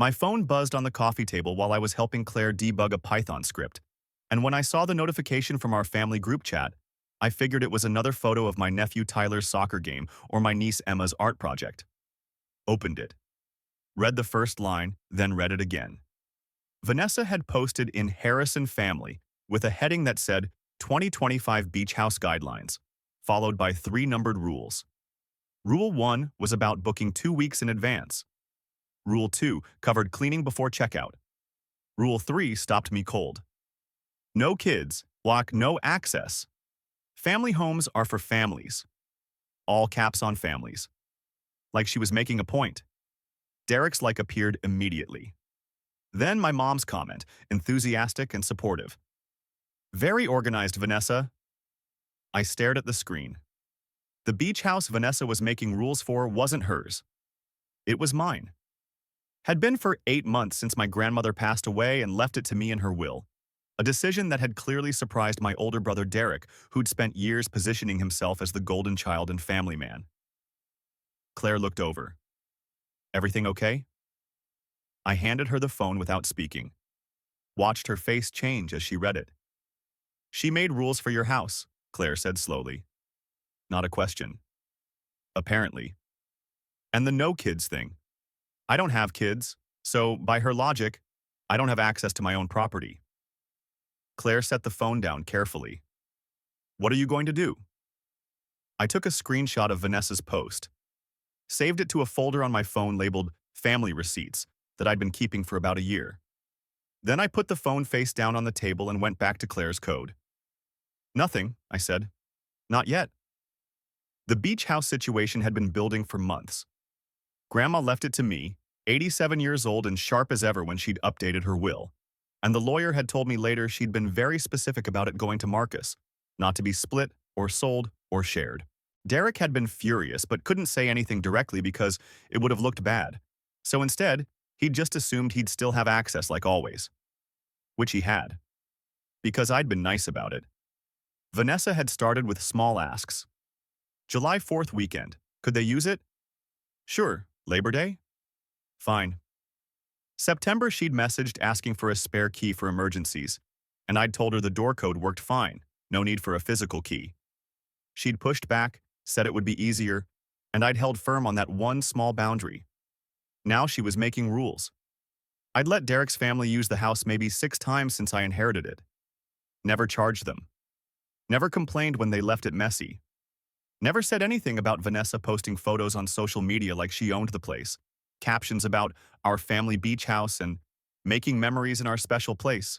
My phone buzzed on the coffee table while I was helping Claire debug a Python script, and when I saw the notification from our family group chat, I figured it was another photo of my nephew Tyler's soccer game or my niece Emma's art project. Opened it. Read the first line, then read it again. Vanessa had posted in Harrison Family with a heading that said 2025 Beach House Guidelines, followed by 3 numbered rules. Rule 1 was about booking 2 weeks in advance. Rule 2 covered cleaning before checkout. Rule 3 stopped me cold. No kids, block no access. Family homes are for families. All caps on families. Like she was making a point. Derek's like appeared immediately. Then my mom's comment, enthusiastic and supportive. Very organized, Vanessa. I stared at the screen. The beach house Vanessa was making rules for wasn't hers. It was mine. Had been for 8 months since my grandmother passed away and left it to me in her will. A decision that had clearly surprised my older brother Derek, who'd spent years positioning himself as the golden child and family man. Claire looked over. Everything okay? I handed her the phone without speaking. Watched her face change as she read it. She made rules for your house, Claire said slowly. Not a question. Apparently. And the no kids thing. I don't have kids, so by her logic, I don't have access to my own property. Claire set the phone down carefully. What are you going to do? I took a screenshot of Vanessa's post. Saved it to a folder on my phone labeled Family Receipts that I'd been keeping for about a year. Then I put the phone face down on the table and went back to Claire's code. Nothing, I said. Not yet. The beach house situation had been building for months. Grandma left it to me, 87 years old and sharp as ever when she'd updated her will. And the lawyer had told me later she'd been very specific about it going to Marcus, not to be split or sold or shared. Derek had been furious but couldn't say anything directly because it would have looked bad. So instead, he'd just assumed he'd still have access like always. Which he had. Because I'd been nice about it. Vanessa had started with small asks. July 4th weekend. Could they use it? Sure. Labor Day? Fine. September she'd messaged asking for a spare key for emergencies, and I'd told her the door code worked fine, no need for a physical key. She'd pushed back, said it would be easier, and I'd held firm on that one small boundary. Now she was making rules. I'd let Derek's family use the house maybe 6 times since I inherited it. Never charged them. Never complained when they left it messy. Never said anything about Vanessa posting photos on social media like she owned the place, captions about our family beach house and making memories in our special place.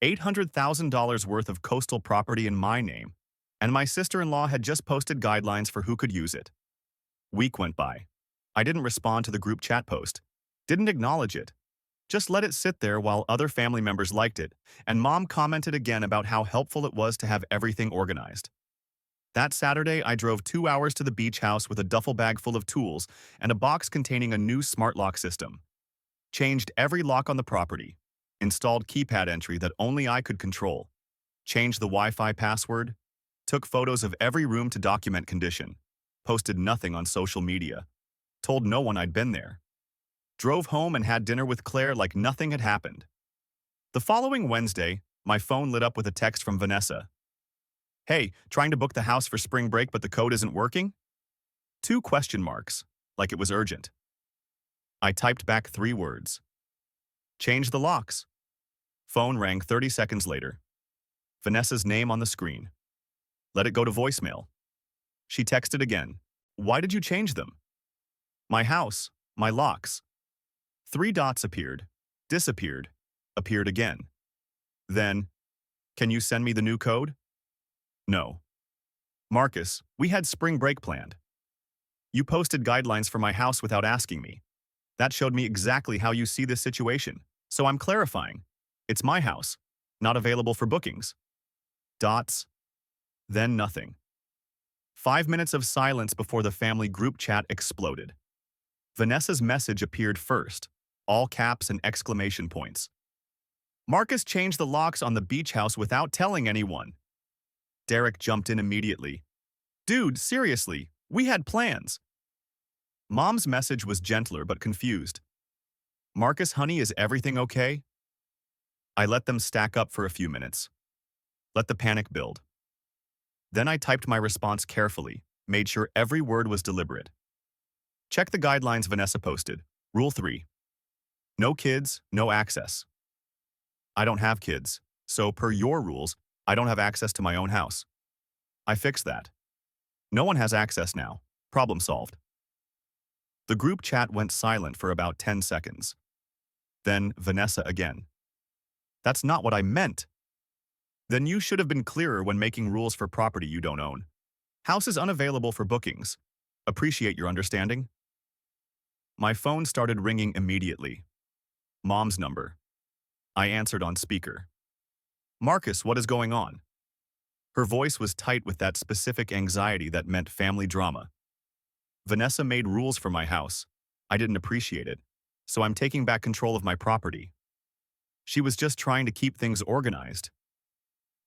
$800,000 worth of coastal property in my name, and my sister-in-law had just posted guidelines for who could use it. Week went by. I didn't respond to the group chat post, didn't acknowledge it, just let it sit there while other family members liked it, and Mom commented again about how helpful it was to have everything organized. That Saturday, I drove 2 hours to the beach house with a duffel bag full of tools and a box containing a new smart lock system. Changed every lock on the property. Installed keypad entry that only I could control. Changed the Wi-Fi password. Took photos of every room to document condition. Posted nothing on social media. Told no one I'd been there. Drove home and had dinner with Claire like nothing had happened. The following Wednesday, my phone lit up with a text from Vanessa. Hey, trying to book the house for spring break but the code isn't working? 2 question marks, like it was urgent. I typed back 3 words. Change the locks. Phone rang 30 seconds later. Vanessa's name on the screen. Let it go to voicemail. She texted again. Why did you change them? My house, my locks. 3 dots appeared, disappeared, appeared again. Then, can you send me the new code? No. Marcus, we had spring break planned. You posted guidelines for my house without asking me. That showed me exactly how you see this situation, so I'm clarifying. It's my house, not available for bookings. Dots. Then nothing. 5 minutes of silence before the family group chat exploded. Vanessa's message appeared first, all caps and exclamation points. Marcus changed the locks on the beach house without telling anyone. Derek jumped in immediately. Dude, seriously, we had plans. Mom's message was gentler but confused. Marcus, honey, is everything okay? I let them stack up for a few minutes. Let the panic build. Then I typed my response carefully, made sure every word was deliberate. Check the guidelines Vanessa posted. Rule 3. No kids, no access. I don't have kids, so per your rules, I don't have access to my own house. I fixed that. No one has access now. Problem solved. The group chat went silent for about 10 seconds. Then Vanessa again. That's not what I meant. Then you should have been clearer when making rules for property you don't own. House is unavailable for bookings. Appreciate your understanding. My phone started ringing immediately. Mom's number. I answered on speaker. Marcus, what is going on? Her voice was tight with that specific anxiety that meant family drama. Vanessa made rules for my house. I didn't appreciate it, so I'm taking back control of my property. She was just trying to keep things organized.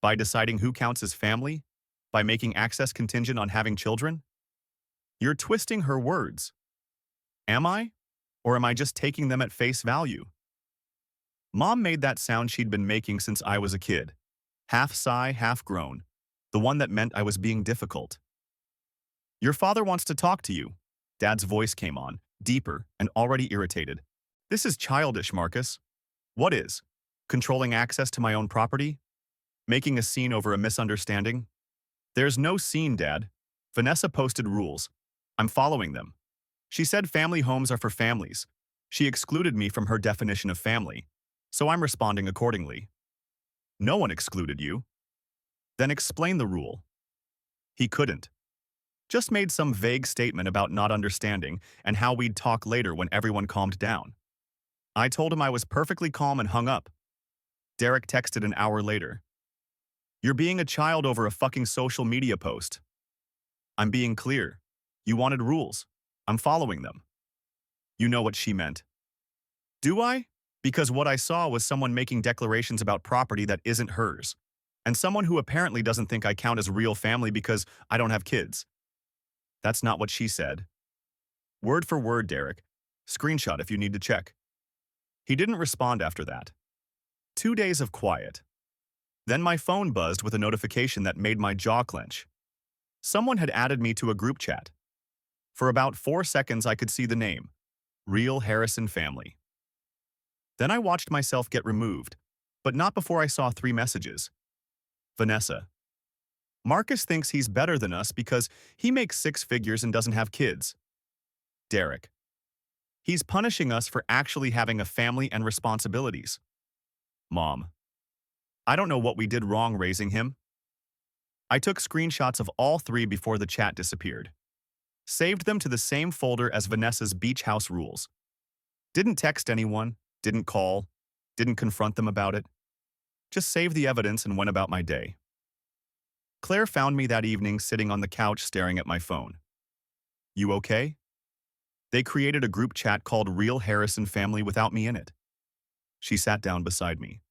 By deciding who counts as family? By making access contingent on having children? You're twisting her words. Am I? Or am I just taking them at face value? Mom made that sound she'd been making since I was a kid. Half sigh, half groan. The one that meant I was being difficult. Your father wants to talk to you. Dad's voice came on, deeper and already irritated. This is childish, Marcus. What is? Controlling access to my own property? Making a scene over a misunderstanding? There's no scene, Dad. Vanessa posted rules. I'm following them. She said family homes are for families. She excluded me from her definition of family, so I'm responding accordingly. No one excluded you. Then explain the rule. He couldn't. Just made some vague statement about not understanding and how we'd talk later when everyone calmed down. I told him I was perfectly calm and hung up. Derek texted an hour later. You're being a child over a fucking social media post. I'm being clear. You wanted rules. I'm following them. You know what she meant. Do I? Because what I saw was someone making declarations about property that isn't hers, and someone who apparently doesn't think I count as real family because I don't have kids. That's not what she said. Word for word, Derek. Screenshot if you need to check. He didn't respond after that. 2 days of quiet. Then my phone buzzed with a notification that made my jaw clench. Someone had added me to a group chat. For about 4 seconds I could see the name, Real Harrison Family. Then I watched myself get removed, but not before I saw 3 messages. Vanessa. Marcus thinks he's better than us because he makes 6 figures and doesn't have kids. Derek. He's punishing us for actually having a family and responsibilities. Mom. I don't know what we did wrong raising him. I took screenshots of all 3 before the chat disappeared. Saved them to the same folder as Vanessa's beach house rules. Didn't text anyone, didn't call, didn't confront them about it. Just saved the evidence and went about my day. Claire found me that evening sitting on the couch staring at my phone. You okay? They created a group chat called Real Harrison Family without me in it. She sat down beside me.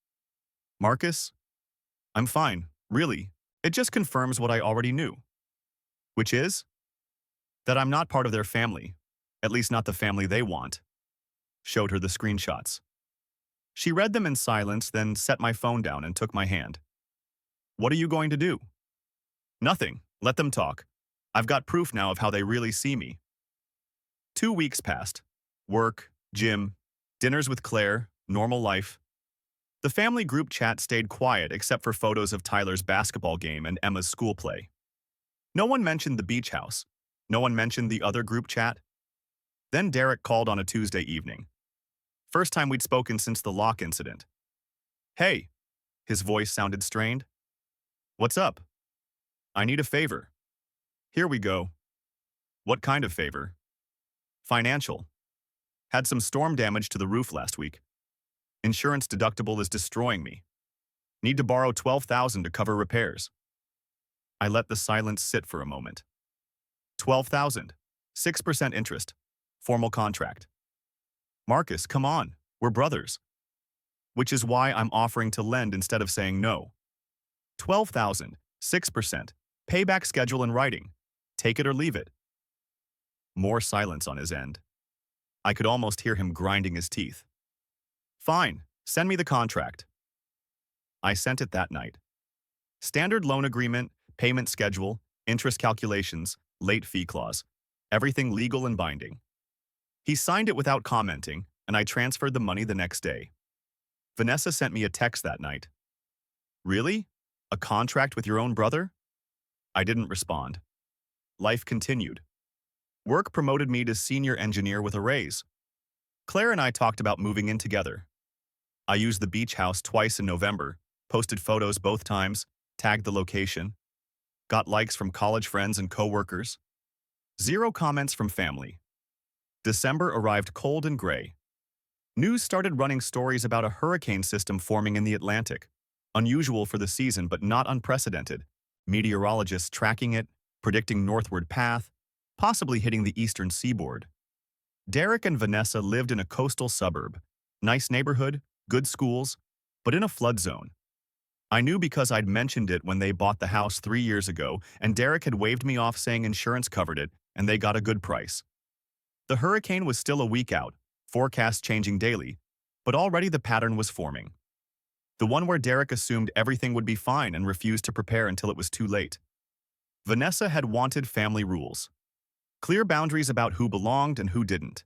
Marcus? I'm fine, really. It just confirms what I already knew. Which is? That I'm not part of their family, at least not the family they want. Showed her the screenshots. She read them in silence, then set my phone down and took my hand. What are you going to do? Nothing. Let them talk. I've got proof now of how they really see me. 2 weeks passed. Work, gym, dinners with Claire, normal life. The family group chat stayed quiet except for photos of Tyler's basketball game and Emma's school play. No one mentioned the beach house. No one mentioned the other group chat. Then Derek called on a Tuesday evening. First time we'd spoken since the lock incident. Hey. His voice sounded strained. What's up? I need a favor. Here we go. What kind of favor? Financial. Had some storm damage to the roof last week. Insurance deductible is destroying me. Need to borrow $12,000 to cover repairs. I let the silence sit for a moment. $12,000, 6% interest, formal contract. Marcus, come on, we're brothers. Which is why I'm offering to lend instead of saying no. $12,000, 6%, payback schedule in writing. Take it or leave it. More silence on his end. I could almost hear him grinding his teeth. Fine, send me the contract. I sent it that night. Standard loan agreement, payment schedule, interest calculations, late fee clause. Everything legal and binding. He signed it without commenting, and I transferred the money the next day. Vanessa sent me a text that night. Really? A contract with your own brother? I didn't respond. Life continued. Work promoted me to senior engineer with a raise. Claire and I talked about moving in together. I used the beach house twice in November, posted photos both times, tagged the location, got likes from college friends and coworkers. Zero comments from family. December arrived cold and gray. News started running stories about a hurricane system forming in the Atlantic. Unusual for the season but not unprecedented. Meteorologists tracking it, predicting northward path, possibly hitting the eastern seaboard. Derek and Vanessa lived in a coastal suburb. Nice neighborhood, good schools, but in a flood zone. I knew because I'd mentioned it when they bought the house 3 years ago, and Derek had waved me off saying insurance covered it, and they got a good price. The hurricane was still a week out, forecasts changing daily, but already the pattern was forming. The one where Derek assumed everything would be fine and refused to prepare until it was too late. Vanessa had wanted family rules. Clear boundaries about who belonged and who didn't.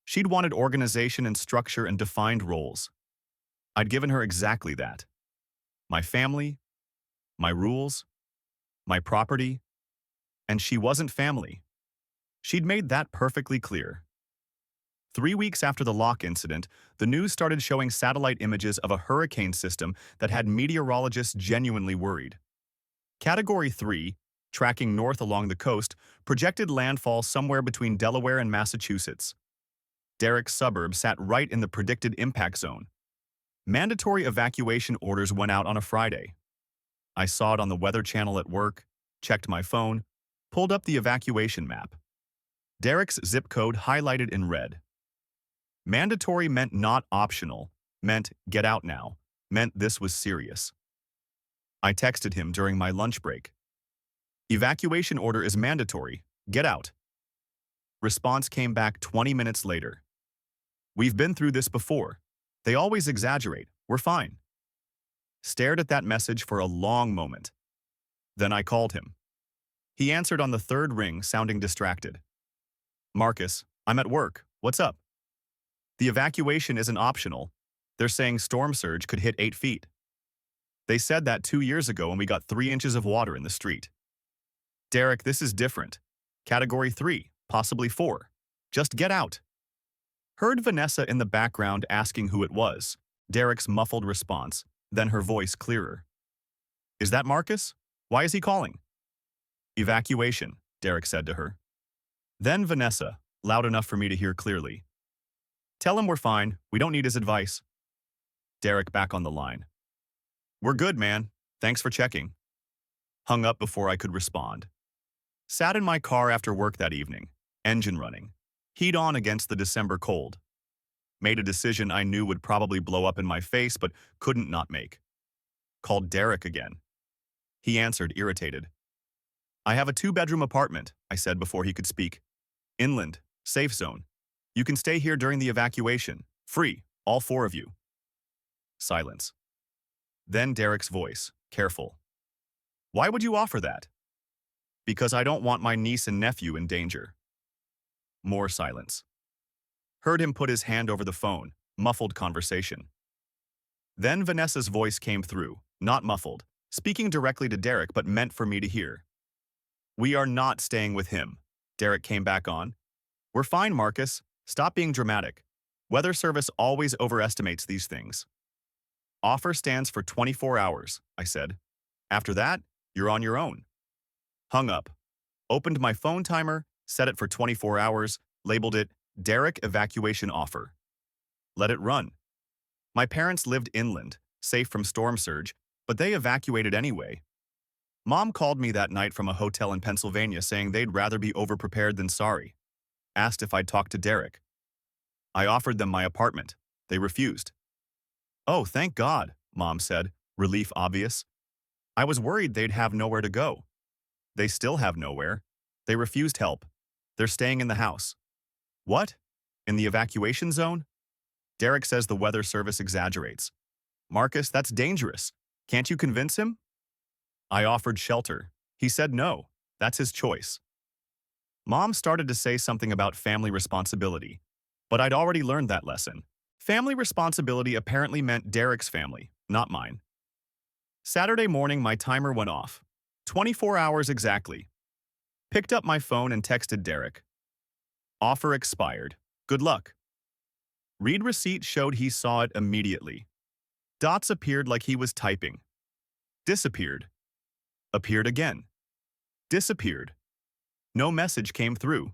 She'd wanted organization and structure and defined roles. I'd given her exactly that. My family, my rules, my property, and she wasn't family. She'd made that perfectly clear. 3 weeks after the lock incident, the news started showing satellite images of a hurricane system that had meteorologists genuinely worried. Category 3, tracking north along the coast, projected landfall somewhere between Delaware and Massachusetts. Derek's suburb sat right in the predicted impact zone. Mandatory evacuation orders went out on a Friday. I saw it on the Weather Channel at work, checked my phone, pulled up the evacuation map. Derek's zip code highlighted in red. Mandatory meant not optional, meant get out now, meant this was serious. I texted him during my lunch break. Evacuation order is mandatory, get out. Response came back 20 minutes later. We've been through this before. They always exaggerate, we're fine. Stared at that message for a long moment. Then I called him. He answered on the third ring, sounding distracted. Marcus, I'm at work, what's up? The evacuation isn't optional. They're saying storm surge could hit 8 feet. They said that 2 years ago when we got 3 inches of water in the street. Derek, this is different. Category 3, possibly 4. Just get out. Heard Vanessa in the background asking who it was. Derek's muffled response, then her voice clearer. Is that Marcus? Why is he calling? Evacuation, Derek said to her. Then Vanessa, loud enough for me to hear clearly. Tell him we're fine, we don't need his advice. Derek back on the line. We're good, man. Thanks for checking. Hung up before I could respond. Sat in my car after work that evening, engine running, heat on against the December cold. Made a decision I knew would probably blow up in my face but couldn't not make. Called Derek again. He answered, irritated. I have a 2-bedroom apartment, I said before he could speak. Inland, safe zone. You can stay here during the evacuation. Free, all 4 of you. Silence. Then Derek's voice, careful. Why would you offer that? Because I don't want my niece and nephew in danger. More silence. Heard him put his hand over the phone, muffled conversation. Then Vanessa's voice came through, not muffled, speaking directly to Derek but meant for me to hear. We are not staying with him, Derek came back on. We're fine, Marcus. Stop being dramatic. Weather Service always overestimates these things. Offer stands for 24 hours, I said. After that, you're on your own. Hung up. Opened my phone timer, set it for 24 hours, labeled it Derek Evacuation Offer. Let it run. My parents lived inland, safe from storm surge, but they evacuated anyway. Mom called me that night from a hotel in Pennsylvania saying they'd rather be overprepared than sorry. Asked if I'd talk to Derek. I offered them my apartment. They refused. Oh, thank God, Mom said, relief obvious. I was worried they'd have nowhere to go. They still have nowhere. They refused help. They're staying in the house. What? In the evacuation zone? Derek says the weather service exaggerates. Marcus, that's dangerous. Can't you convince him? I offered shelter. He said no. That's his choice. Mom started to say something about family responsibility, but I'd already learned that lesson. Family responsibility apparently meant Derek's family, not mine. Saturday morning, my timer went off. 24 hours exactly. Picked up my phone and texted Derek. Offer expired. Good luck. Read receipt showed he saw it immediately. Dots appeared like he was typing. Disappeared. Appeared again. Disappeared. No message came through.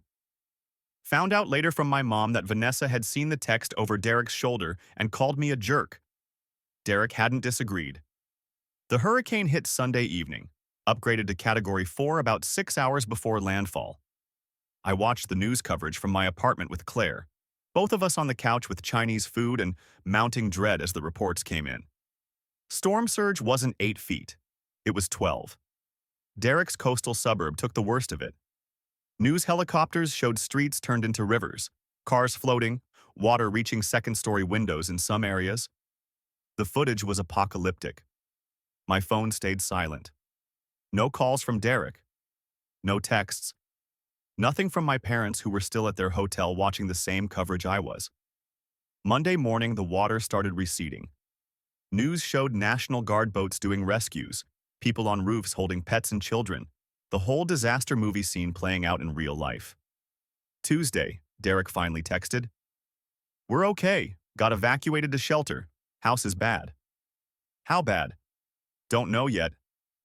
Found out later from my mom that Vanessa had seen the text over Derek's shoulder and called me a jerk. Derek hadn't disagreed. The hurricane hit Sunday evening, upgraded to Category 4 about 6 hours before landfall. I watched the news coverage from my apartment with Claire, both of us on the couch with Chinese food and mounting dread as the reports came in. Storm surge wasn't 8 feet. It was 12. Derek's coastal suburb took the worst of it. News helicopters showed streets turned into rivers, cars floating, water reaching second-story windows in some areas. The footage was apocalyptic. My phone stayed silent. No calls from Derek. No texts. Nothing from my parents who were still at their hotel watching the same coverage I was. Monday morning, the water started receding. News showed National Guard boats doing rescues, people on roofs holding pets and children, the whole disaster movie scene playing out in real life. Tuesday, Derek finally texted, "We're okay. Got evacuated to shelter. House is bad." How bad? Don't know yet.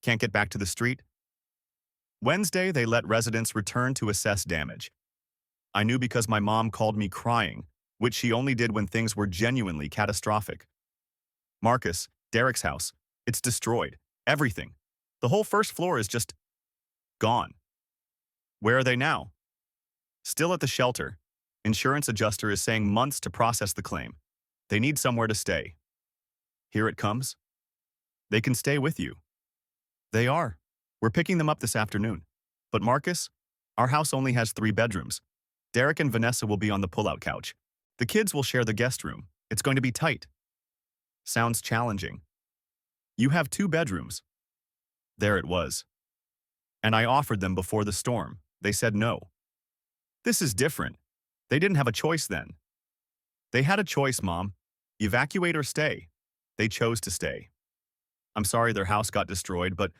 Can't get back to the street. Wednesday, they let residents return to assess damage. I knew because my mom called me crying, which she only did when things were genuinely catastrophic. Marcus, Derek's house, it's destroyed. Everything. The whole first floor is just gone. Where are they now? Still at the shelter. Insurance adjuster is saying months to process the claim. They need somewhere to stay. Here it comes. They can stay with you. They are. We're picking them up this afternoon. But Marcus, our house only has 3 bedrooms. Derek and Vanessa will be on the pull-out couch. The kids will share the guest room. It's going to be tight. Sounds challenging. You have 2 bedrooms. There it was. And I offered them before the storm. They said no. This is different. They didn't have a choice then. They had a choice, Mom. Evacuate or stay. They chose to stay. I'm sorry their house got destroyed, but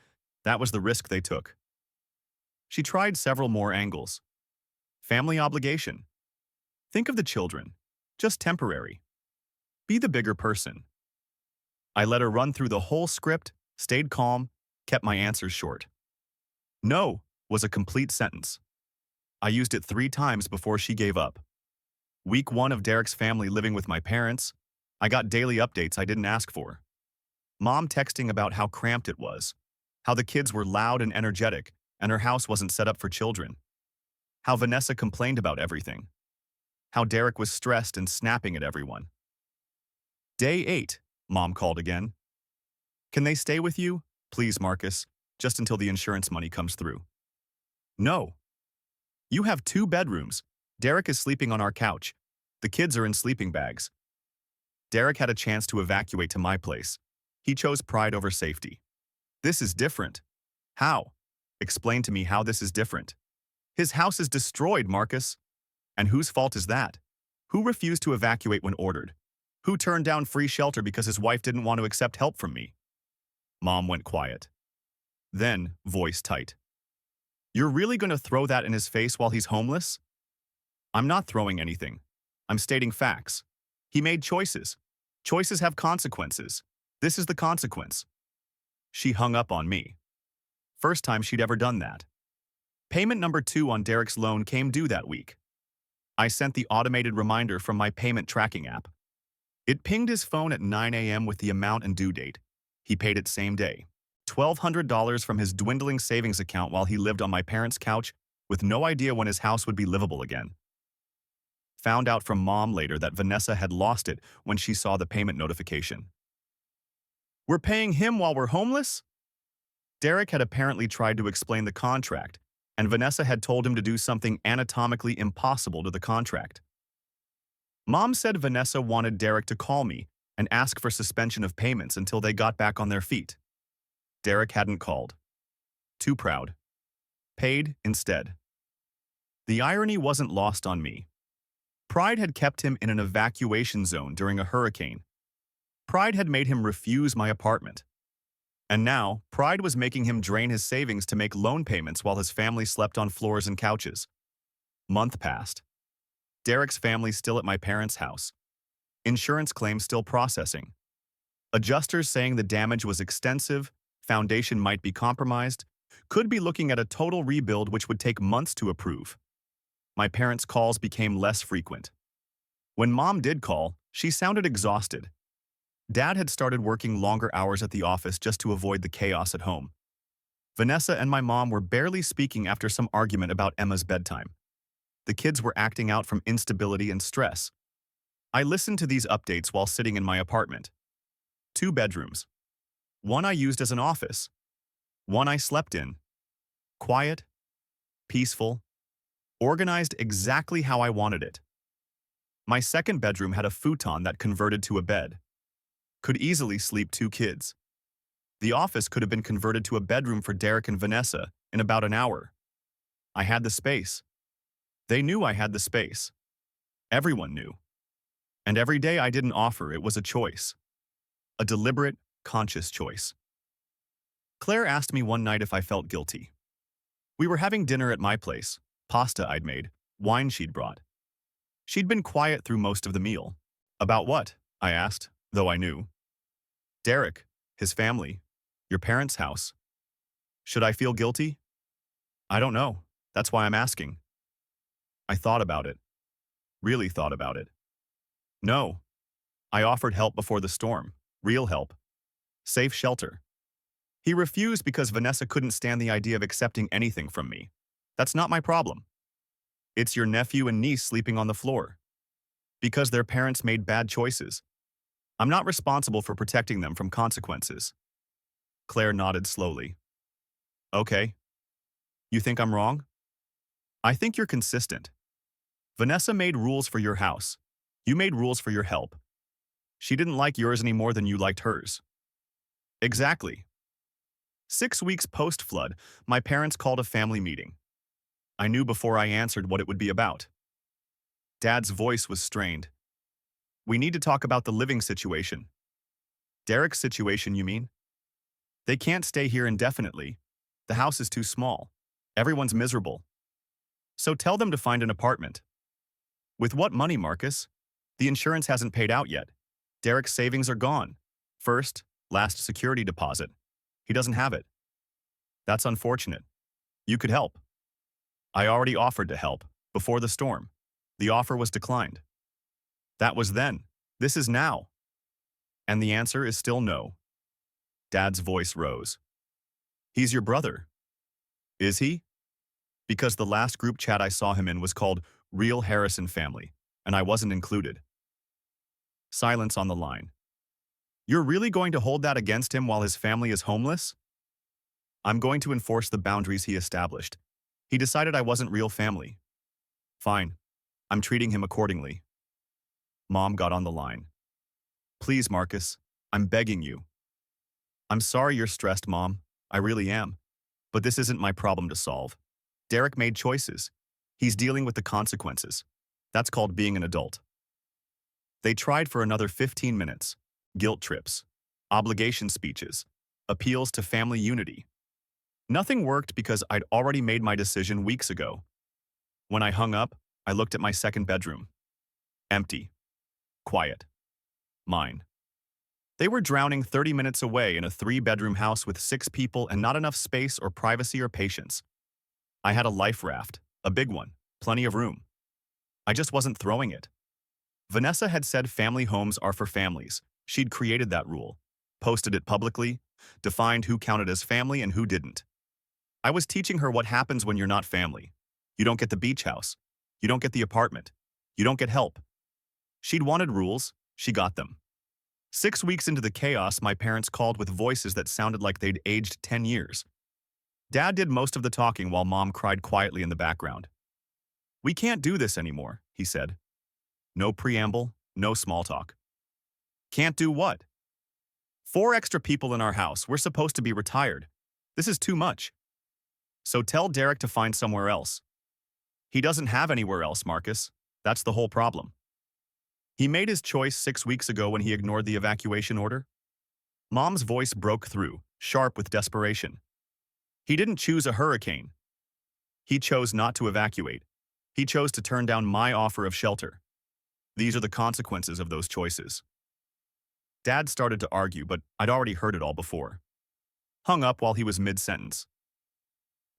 that was the risk they took. She tried several more angles. Family obligation. Think of the children. Just temporary. Be the bigger person. I let her run through the whole script, stayed calm, kept my answers short. No was a complete sentence. I used it 3 times before she gave up. Week 1 of Derek's family living with my parents, I got daily updates I didn't ask for. Mom texting about how cramped it was, how the kids were loud and energetic, and her house wasn't set up for children. How Vanessa complained about everything. How Derek was stressed and snapping at everyone. Day 8, Mom called again. Can they stay with you? Please, Marcus, just until the insurance money comes through. No. You have 2 bedrooms. Derek is sleeping on our couch. The kids are in sleeping bags. Derek had a chance to evacuate to my place. He chose pride over safety. This is different. How? Explain to me how this is different. His house is destroyed, Marcus. And whose fault is that? Who refused to evacuate when ordered? Who turned down free shelter because his wife didn't want to accept help from me? Mom went quiet. Then, voice tight. You're really going to throw that in his face while he's homeless? I'm not throwing anything. I'm stating facts. He made choices. Choices have consequences. This is the consequence. She hung up on me. First time she'd ever done that. Payment number 2 on Derek's loan came due that week. I sent the automated reminder from my payment tracking app. It pinged his phone at 9 a.m. with the amount and due date. He paid it same day. $1,200 from his dwindling savings account while he lived on my parents' couch with no idea when his house would be livable again. Found out from Mom later that Vanessa had lost it when she saw the payment notification. We're paying him while we're homeless? Derek had apparently tried to explain the contract, and Vanessa had told him to do something anatomically impossible to the contract. Mom said Vanessa wanted Derek to call me and ask for suspension of payments until they got back on their feet. Derek hadn't called. Too proud. Paid instead. The irony wasn't lost on me. Pride had kept him in an evacuation zone during a hurricane. Pride had made him refuse my apartment. And now, pride was making him drain his savings to make loan payments while his family slept on floors and couches. Month passed. Derek's family still at my parents' house. Insurance claims still processing. Adjusters saying the damage was extensive, foundation might be compromised, could be looking at a total rebuild which would take months to approve. My parents' calls became less frequent. When Mom did call, she sounded exhausted. Dad had started working longer hours at the office just to avoid the chaos at home. Vanessa and my mom were barely speaking after some argument about Emma's bedtime. The kids were acting out from instability and stress. I listened to these updates while sitting in my apartment. 2 bedrooms. One I used as an office. One I slept in. Quiet, peaceful, organized exactly how I wanted it. My second bedroom had a futon that converted to a bed. Could easily sleep 2 kids. The office could have been converted to a bedroom for Derek and Vanessa in about an hour. I had the space. They knew I had the space. Everyone knew. And every day I didn't offer, it was a choice. A deliberate, conscious choice. Claire asked me one night if I felt guilty. We were having dinner at my place, pasta I'd made, wine she'd brought. She'd been quiet through most of the meal. About what? I asked, though I knew. Derek, his family, your parents' house. Should I feel guilty? I don't know. That's why I'm asking. I thought about it. Really thought about it. No. I offered help before the storm. Real help. Safe shelter. He refused because Vanessa couldn't stand the idea of accepting anything from me. That's not my problem. It's your nephew and niece sleeping on the floor. Because their parents made bad choices. I'm not responsible for protecting them from consequences. Claire nodded slowly. Okay. You think I'm wrong? I think you're consistent. Vanessa made rules for your house. You made rules for your help. She didn't like yours any more than you liked hers. Exactly. 6 weeks post-flood, my parents called a family meeting. I knew before I answered what it would be about. Dad's voice was strained. We need to talk about the living situation. Derek's situation, you mean? They can't stay here indefinitely. The house is too small. Everyone's miserable. So tell them to find an apartment. With what money, Marcus? The insurance hasn't paid out yet. Derek's savings are gone. First, last security deposit. He doesn't have it. That's unfortunate. You could help. I already offered to help, before the storm. The offer was declined. That was then. This is now. And the answer is still no. Dad's voice rose. He's your brother. Is he? Because the last group chat I saw him in was called Real Harrison Family, and I wasn't included. Silence on the line. You're really going to hold that against him while his family is homeless? I'm going to enforce the boundaries he established. He decided I wasn't real family. Fine. I'm treating him accordingly. Mom got on the line. Please, Marcus, I'm begging you. I'm sorry you're stressed, Mom. I really am. But this isn't my problem to solve. Derek made choices. He's dealing with the consequences. That's called being an adult. They tried for another 15 minutes. Guilt trips, obligation speeches, appeals to family unity. Nothing worked because I'd already made my decision weeks ago. When I hung up, I looked at my second bedroom. Empty. Quiet. Mine. They were drowning 30 minutes away in a 3-bedroom house with 6 people and not enough space or privacy or patience. I had a life raft, a big one, plenty of room. I just wasn't throwing it. Vanessa had said family homes are for families. She'd created that rule, posted it publicly, defined who counted as family and who didn't. I was teaching her what happens when you're not family. You don't get the beach house. You don't get the apartment. You don't get help. She'd wanted rules. She got them. 6 weeks into the chaos, my parents called with voices that sounded like they'd aged 10 years. Dad did most of the talking while Mom cried quietly in the background. We can't do this anymore, he said. No preamble, no small talk. Can't do what? 4 extra people in our house. We're supposed to be retired. This is too much. So tell Derek to find somewhere else. He doesn't have anywhere else, Marcus. That's the whole problem. He made his choice 6 weeks ago when he ignored the evacuation order. Mom's voice broke through, sharp with desperation. He didn't choose a hurricane. He chose not to evacuate. He chose to turn down my offer of shelter. These are the consequences of those choices. Dad started to argue, but I'd already heard it all before. Hung up while he was mid-sentence.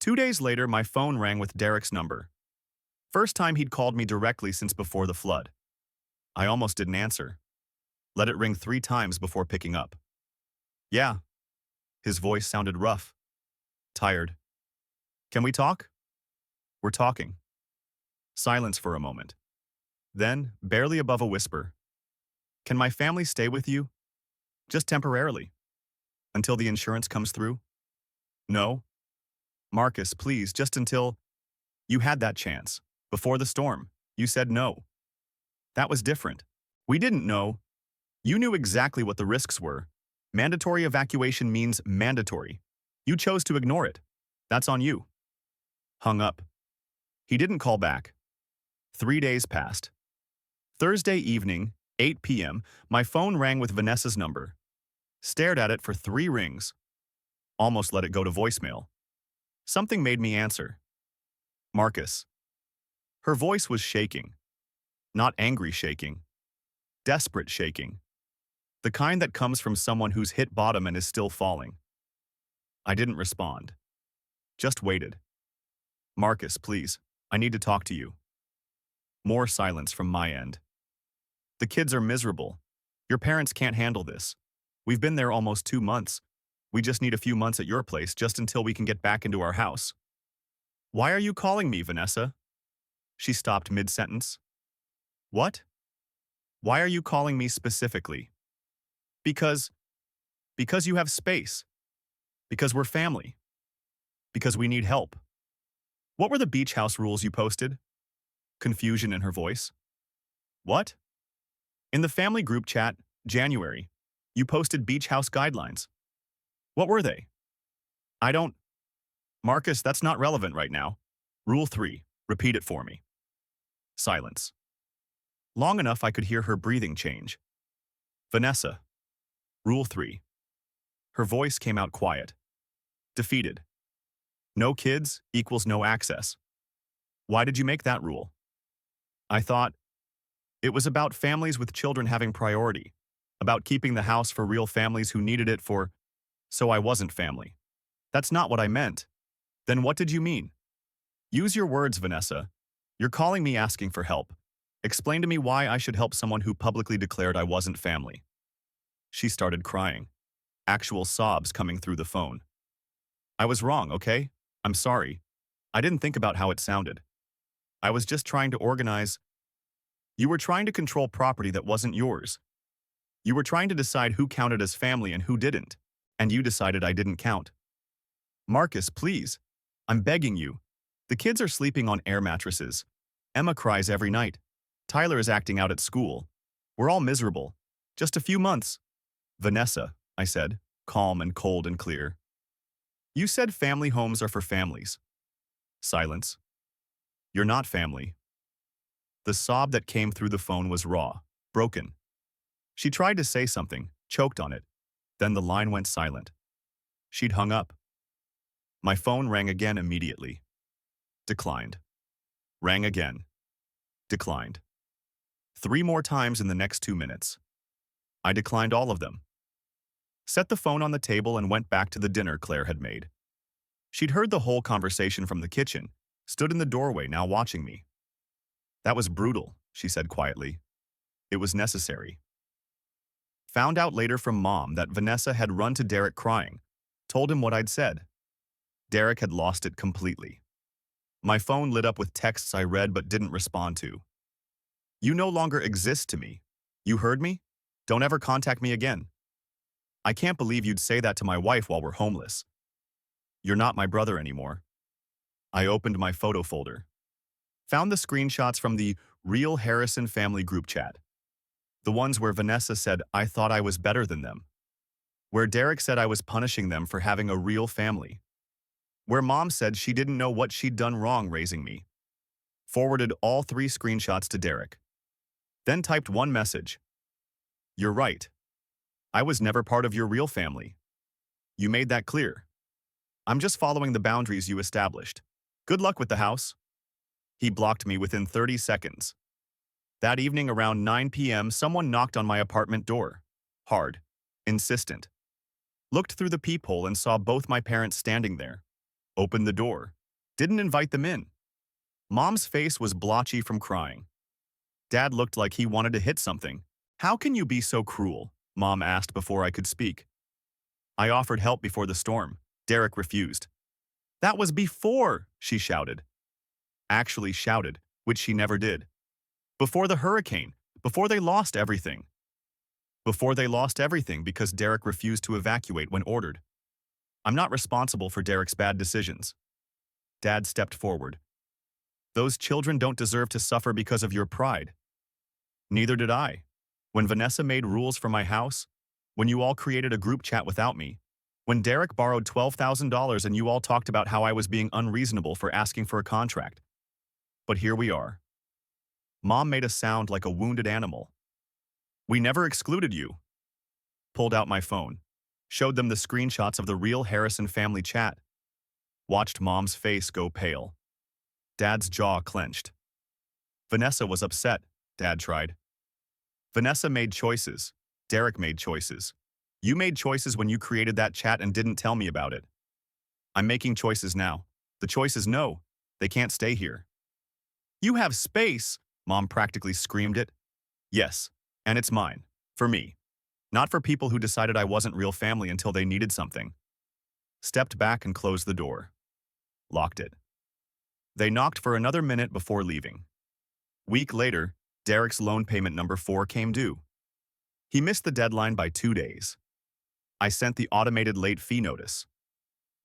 2 days later, my phone rang with Derek's number. First time he'd called me directly since before the flood. I almost didn't answer. Let it ring 3 times before picking up. Yeah. His voice sounded rough. Tired. Can we talk? We're talking. Silence for a moment. Then, barely above a whisper. Can my family stay with you? Just temporarily. Until the insurance comes through? No. Marcus, please, just until... You had that chance. Before the storm. You said no. That was different. We didn't know. You knew exactly what the risks were. Mandatory evacuation means mandatory. You chose to ignore it. That's on you. Hung up. He didn't call back. 3 days passed. Thursday evening, 8 p.m., my phone rang with Vanessa's number. Stared at it for 3 rings. Almost let it go to voicemail. Something made me answer. Marcus. Her voice was shaking. Not angry shaking. Desperate shaking. The kind that comes from someone who's hit bottom and is still falling. I didn't respond. Just waited. Marcus, please. I need to talk to you. More silence from my end. The kids are miserable. Your parents can't handle this. We've been there almost 2 months. We just need a few months at your place just until we can get back into our house. Why are you calling me, Vanessa? She stopped mid-sentence. What? Why are you calling me specifically? Because you have space. Because we're family. Because we need help. What were the beach house rules you posted? Confusion in her voice. What? In the family group chat, January, you posted beach house guidelines. What were they? I don't... Marcus, that's not relevant right now. Rule 3. Repeat it for me. Silence. Long enough I could hear her breathing change. Vanessa. Rule 3. Her voice came out quiet. Defeated. No kids equals no access. Why did you make that rule? I thought it was about families with children having priority, about keeping the house for real families who needed it for, so I wasn't family. That's not what I meant. Then what did you mean? Use your words, Vanessa. You're calling me asking for help. Explain to me why I should help someone who publicly declared I wasn't family. She started crying, actual sobs coming through the phone. I was wrong, okay? I'm sorry. I didn't think about how it sounded. I was just trying to organize. You were trying to control property that wasn't yours. You were trying to decide who counted as family and who didn't, and you decided I didn't count. Marcus, please. I'm begging you. The kids are sleeping on air mattresses. Emma cries every night. Tyler is acting out at school. We're all miserable. Just a few months. Vanessa, I said, calm and cold and clear. You said family homes are for families. Silence. You're not family. The sob that came through the phone was raw, broken. She tried to say something, choked on it. Then the line went silent. She'd hung up. My phone rang again immediately. Declined. Rang again. Declined. 3 more times in the next 2 minutes. I declined all of them. Set the phone on the table and went back to the dinner Claire had made. She'd heard the whole conversation from the kitchen, stood in the doorway now watching me. That was brutal, she said quietly. It was necessary. Found out later from Mom that Vanessa had run to Derek crying, told him what I'd said. Derek had lost it completely. My phone lit up with texts I read but didn't respond to. You no longer exist to me. You heard me? Don't ever contact me again. I can't believe you'd say that to my wife while we're homeless. You're not my brother anymore. I opened my photo folder. Found the screenshots from the real Harrison family group chat. The ones where Vanessa said I thought I was better than them. Where Derek said I was punishing them for having a real family. Where Mom said she didn't know what she'd done wrong raising me. Forwarded all 3 screenshots to Derek. Then typed one message. You're right. I was never part of your real family. You made that clear. I'm just following the boundaries you established. Good luck with the house. He blocked me within 30 seconds. That evening around 9 p.m., someone knocked on my apartment door. Hard. Insistent. Looked through the peephole and saw both my parents standing there. Opened the door. Didn't invite them in. Mom's face was blotchy from crying. Dad looked like he wanted to hit something. How can you be so cruel? Mom asked before I could speak. I offered help before the storm. Derek refused. That was before, she shouted. Actually shouted, which she never did. Before the hurricane, before they lost everything. Before they lost everything because Derek refused to evacuate when ordered. I'm not responsible for Derek's bad decisions. Dad stepped forward. Those children don't deserve to suffer because of your pride. Neither did I. When Vanessa made rules for my house, when you all created a group chat without me, when Derek borrowed $12,000 and you all talked about how I was being unreasonable for asking for a contract. But here we are. Mom made us sound like a wounded animal. We never excluded you. Pulled out my phone. Showed them the screenshots of the real Harrison family chat. Watched Mom's face go pale. Dad's jaw clenched. Vanessa was upset, Dad tried. Vanessa made choices. Derek made choices. You made choices when you created that chat and didn't tell me about it. I'm making choices now. The choice is no. They can't stay here. You have space, Mom practically screamed it. Yes, and it's mine. For me. Not for people who decided I wasn't real family until they needed something. Stepped back and closed the door. Locked it. They knocked for another minute before leaving. Week later, Derek's loan payment number 4 came due. He missed the deadline by 2 days. I sent the automated late fee notice.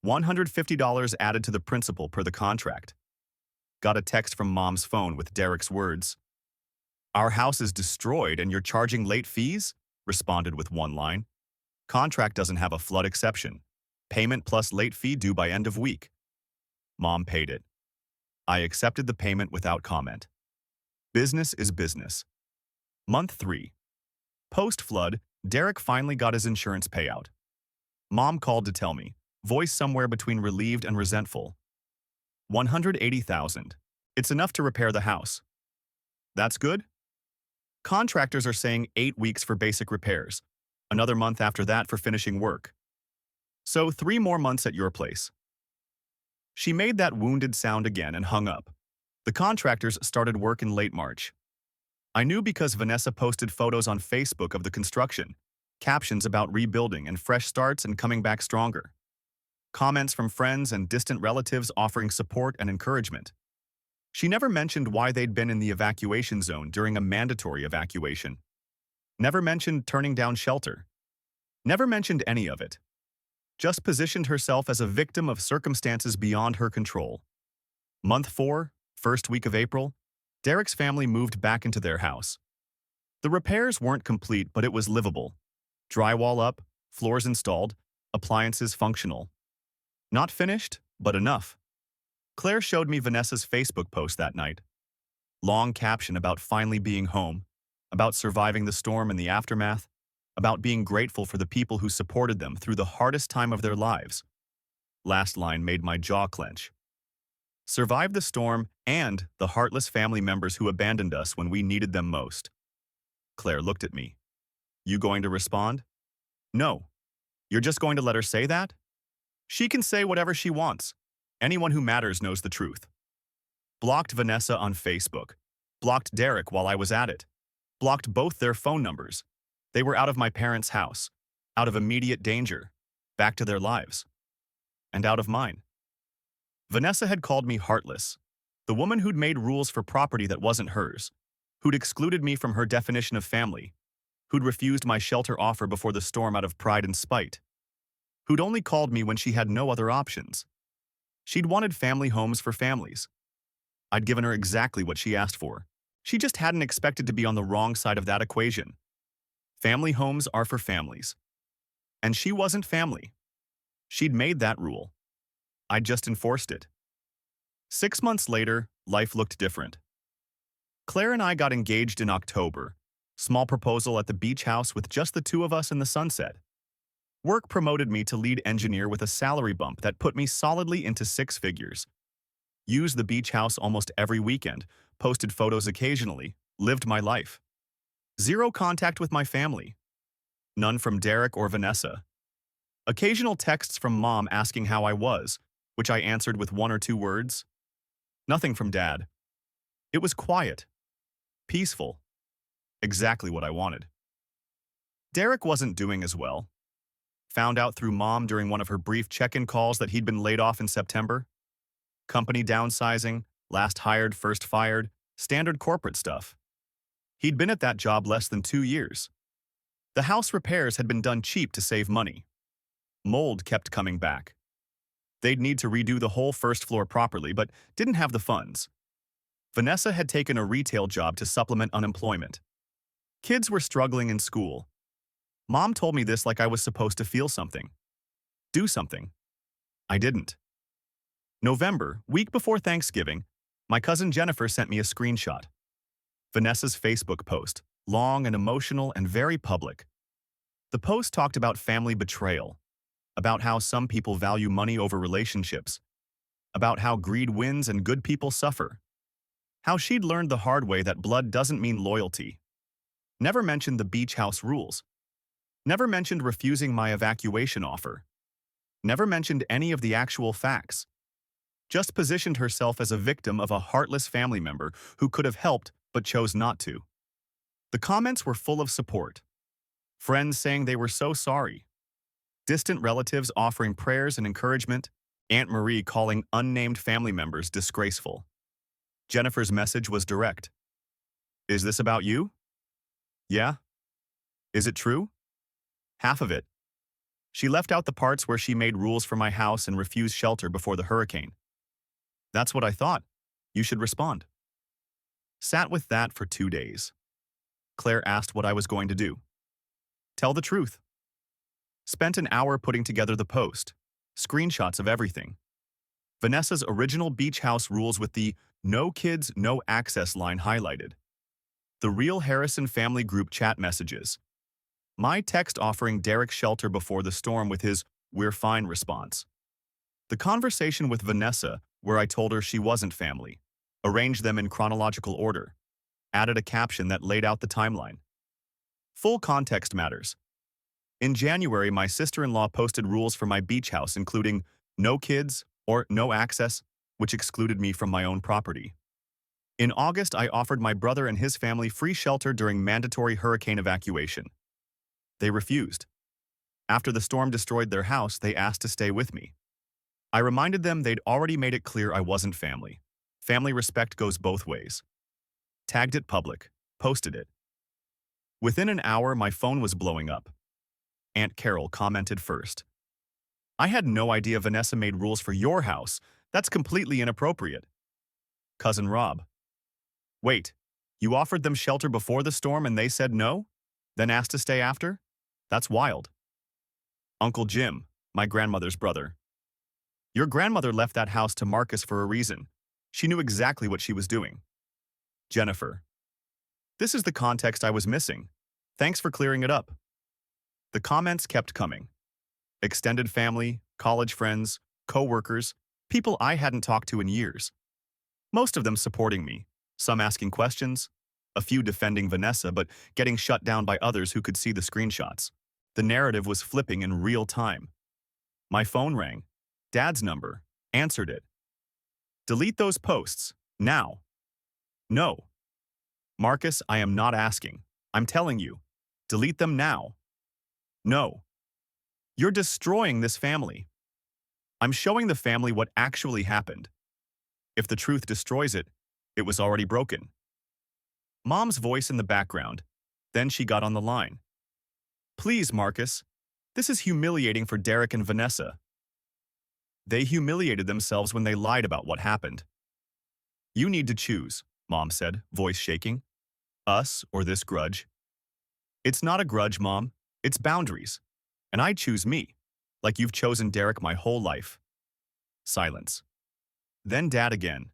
$150 added to the principal per the contract. Got a text from Mom's phone with Derek's words. Our house is destroyed and you're charging late fees? Responded with one line. Contract doesn't have a flood exception. Payment plus late fee due by end of week. Mom paid it. I accepted the payment without comment. Business is business. Month 3. Post-flood, Derek finally got his insurance payout. Mom called to tell me, voice somewhere between relieved and resentful. $180,000. It's enough to repair the house. That's good? Contractors are saying 8 weeks for basic repairs. Another month after that for finishing work. So 3 more months at your place. She made that wounded sound again and hung up. The contractors started work in late March. I knew because Vanessa posted photos on Facebook of the construction, captions about rebuilding and fresh starts and coming back stronger. Comments from friends and distant relatives offering support and encouragement. She never mentioned why they'd been in the evacuation zone during a mandatory evacuation. Never mentioned turning down shelter. Never mentioned any of it. Just positioned herself as a victim of circumstances beyond her control. Month 4, first week of April, Derek's family moved back into their house. The repairs weren't complete, but it was livable. Drywall up, floors installed, appliances functional. Not finished, but enough. Claire showed me Vanessa's Facebook post that night. Long caption about finally being home, about surviving the storm and the aftermath, about being grateful for the people who supported them through the hardest time of their lives. Last line made my jaw clench. Survived the storm and the heartless family members who abandoned us when we needed them most. Claire looked at me. You going to respond? No. You're just going to let her say that? She can say whatever she wants. Anyone who matters knows the truth. Blocked Vanessa on Facebook. Blocked Derek while I was at it. Blocked both their phone numbers. They were out of my parents' house. Out of immediate danger. Back to their lives. And out of mine. Vanessa had called me heartless. The woman who'd made rules for property that wasn't hers. Who'd excluded me from her definition of family. Who'd refused my shelter offer before the storm out of pride and spite. Who'd only called me when she had no other options. She'd wanted family homes for families. I'd given her exactly what she asked for. She just hadn't expected to be on the wrong side of that equation. Family homes are for families. And she wasn't family. She'd made that rule. I'd just enforced it. 6 months later, life looked different. Claire and I got engaged in October. Small proposal at the beach house with just the two of us in the sunset. Work promoted me to lead engineer with a salary bump that put me solidly into six figures. Used the beach house almost every weekend, posted photos occasionally, lived my life. Zero contact with my family. None from Derek or Vanessa. Occasional texts from mom asking how I was, which I answered with one or two words. Nothing from dad. It was quiet. Peaceful. Exactly what I wanted. Derek wasn't doing as well. Found out through mom during one of her brief check-in calls that he'd been laid off in September. Company downsizing, last hired, first fired, standard corporate stuff. He'd been at that job less than 2 years. The house repairs had been done cheap to save money. Mold kept coming back. They'd need to redo the whole first floor properly, but didn't have the funds. Vanessa had taken a retail job to supplement unemployment. Kids were struggling in school. Mom told me this like I was supposed to feel something. Do something. I didn't. November, week before Thanksgiving, my cousin Jennifer sent me a screenshot. Vanessa's Facebook post, long and emotional and very public. The post talked about family betrayal, about how some people value money over relationships, about how greed wins and good people suffer, how she'd learned the hard way that blood doesn't mean loyalty. Never mentioned the beach house rules. Never mentioned refusing my evacuation offer. Never mentioned any of the actual facts. Just positioned herself as a victim of a heartless family member who could have helped but chose not to. The comments were full of support. Friends saying they were so sorry. Distant relatives offering prayers and encouragement. Aunt Marie calling unnamed family members disgraceful. Jennifer's message was direct. Is this about you? Yeah? Is it true? Half of it. She left out the parts where she made rules for my house and refused shelter before the hurricane. That's what I thought. You should respond. Sat with that for 2 days. Claire asked what I was going to do. Tell the truth. Spent an hour putting together the post. Screenshots of everything. Vanessa's original beach house rules with the no kids, no access line highlighted. The real Harrison family group chat messages. My text offering Derek shelter before the storm with his "we're fine" response. The conversation with Vanessa, where I told her she wasn't family. Arranged them in chronological order. Added a caption that laid out the timeline. Full context matters. In January, my sister-in-law posted rules for my beach house, including no kids or no access, which excluded me from my own property. In August, I offered my brother and his family free shelter during mandatory hurricane evacuation. They refused. After the storm destroyed their house, they asked to stay with me. I reminded them they'd already made it clear I wasn't family. Family respect goes both ways. Tagged it public, posted it. Within an hour, my phone was blowing up. Aunt Carol commented first. I had no idea Vanessa made rules for your house. That's completely inappropriate. Cousin Rob. Wait, you offered them shelter before the storm and they said no? Then asked to stay after? That's wild. Uncle Jim, my grandmother's brother. Your grandmother left that house to Marcus for a reason. She knew exactly what she was doing. Jennifer. This is the context I was missing. Thanks for clearing it up. The comments kept coming. Extended family, college friends, co-workers, people I hadn't talked to in years. Most of them supporting me, some asking questions, a few defending Vanessa but getting shut down by others who could see the screenshots. The narrative was flipping in real time. My phone rang. Dad's number. Answered it. Delete those posts. Now. No. Marcus, I am not asking. I'm telling you. Delete them now. No. You're destroying this family. I'm showing the family what actually happened. If the truth destroys it, it was already broken. Mom's voice in the background. Then she got on the line. Please, Marcus. This is humiliating for Derek and Vanessa. They humiliated themselves when they lied about what happened. You need to choose, Mom said, voice shaking. Us or this grudge? It's not a grudge, Mom. It's boundaries. And I choose me, like you've chosen Derek my whole life. Silence. Then Dad again.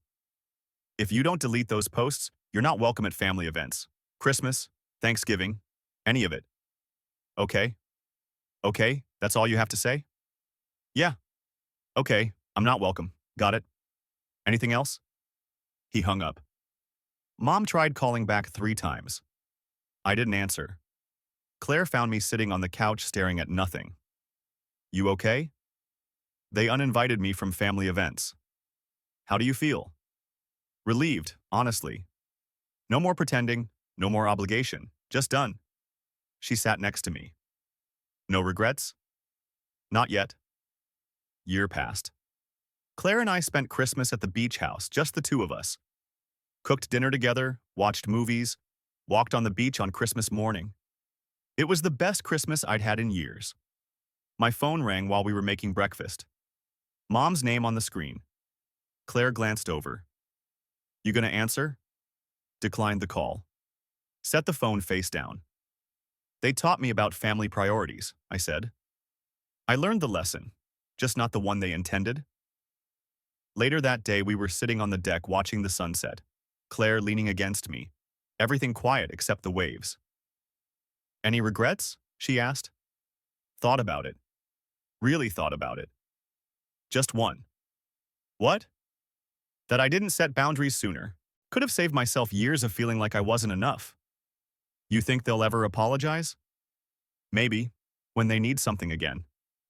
If you don't delete those posts, you're not welcome at family events. Christmas, Thanksgiving, any of it. Okay? Okay, that's all you have to say? Yeah. Okay, I'm not welcome. Got it? Anything else? He hung up. Mom tried calling back 3 times. I didn't answer. Claire found me sitting on the couch staring at nothing. You okay? They uninvited me from family events. How do you feel? Relieved, honestly. No more pretending, no more obligation, just done. She sat next to me. No regrets? Not yet. Year passed. Claire and I spent Christmas at the beach house, just the 2 of us. Cooked dinner together, watched movies, walked on the beach on Christmas morning. It was the best Christmas I'd had in years. My phone rang while we were making breakfast. Mom's name on the screen. Claire glanced over. You gonna answer? Declined the call. Set the phone face down. They taught me about family priorities, I said. I learned the lesson, just not the one they intended. Later that day, we were sitting on the deck watching the sunset, Claire leaning against me, everything quiet except the waves. Any regrets? She asked. Thought about it. Really thought about it. Just one. What? That I didn't set boundaries sooner. Could have saved myself years of feeling like I wasn't enough. You think they'll ever apologize? Maybe, when they need something again.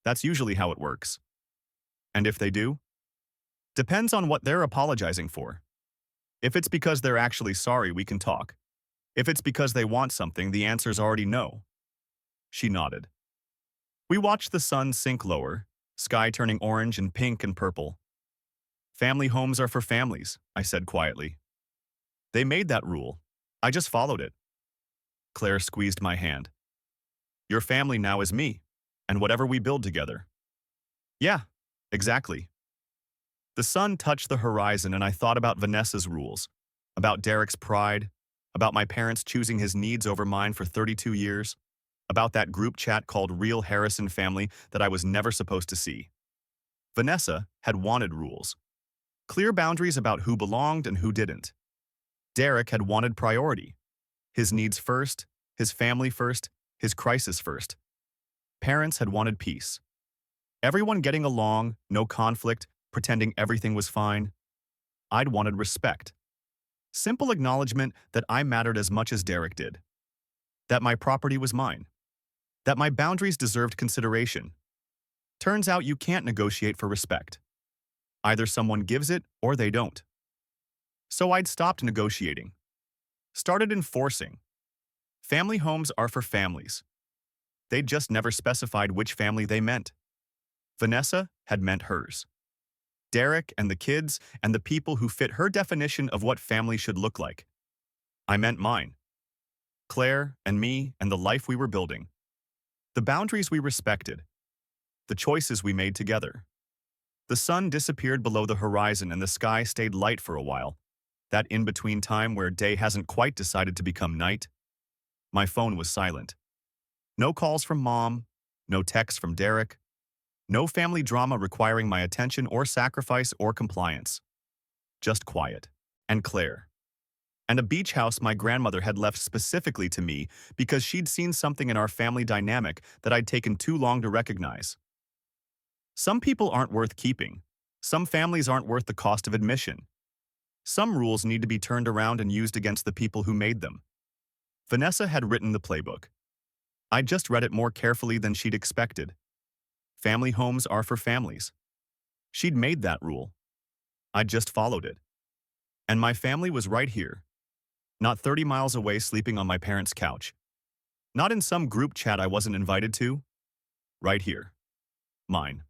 That's usually how it works. And if they do? Depends on what they're apologizing for. If it's because they're actually sorry, we can talk. If it's because they want something, the answer's already no. She nodded. We watched the sun sink lower, sky turning orange and pink and purple. Family homes are for families, I said quietly. They made that rule. I just followed it. Claire squeezed my hand. Your family now is me, and whatever we build together. Yeah, exactly. The sun touched the horizon and I thought about Vanessa's rules, about Derek's pride, about my parents choosing his needs over mine for 32 years, about that group chat called Real Harrison Family that I was never supposed to see. Vanessa had wanted rules. Clear boundaries about who belonged and who didn't. Derek had wanted priority. His needs first, his family first, his crisis first. Parents had wanted peace. Everyone getting along, no conflict, pretending everything was fine. I'd wanted respect. Simple acknowledgement that I mattered as much as Derek did. That my property was mine. That my boundaries deserved consideration. Turns out you can't negotiate for respect. Either someone gives it or they don't. So I'd stopped negotiating. Started enforcing. Family homes are for families. They'd just never specified which family they meant. Vanessa had meant hers. Derek and the kids and the people who fit her definition of what family should look like. I meant mine. Claire and me and the life we were building. The boundaries we respected. The choices we made together. The sun disappeared below the horizon and the sky stayed light for a while. That in-between time where day hasn't quite decided to become night. My phone was silent. No calls from Mom, no texts from Derek. No family drama requiring my attention or sacrifice or compliance. Just quiet. And Claire. And a beach house my grandmother had left specifically to me because she'd seen something in our family dynamic that I'd taken too long to recognize. Some people aren't worth keeping. Some families aren't worth the cost of admission. Some rules need to be turned around and used against the people who made them. Vanessa had written the playbook. I'd just read it more carefully than she'd expected. Family homes are for families. She'd made that rule. I'd just followed it. And my family was right here. Not 30 miles away sleeping on my parents' couch. Not in some group chat I wasn't invited to. Right here. Mine.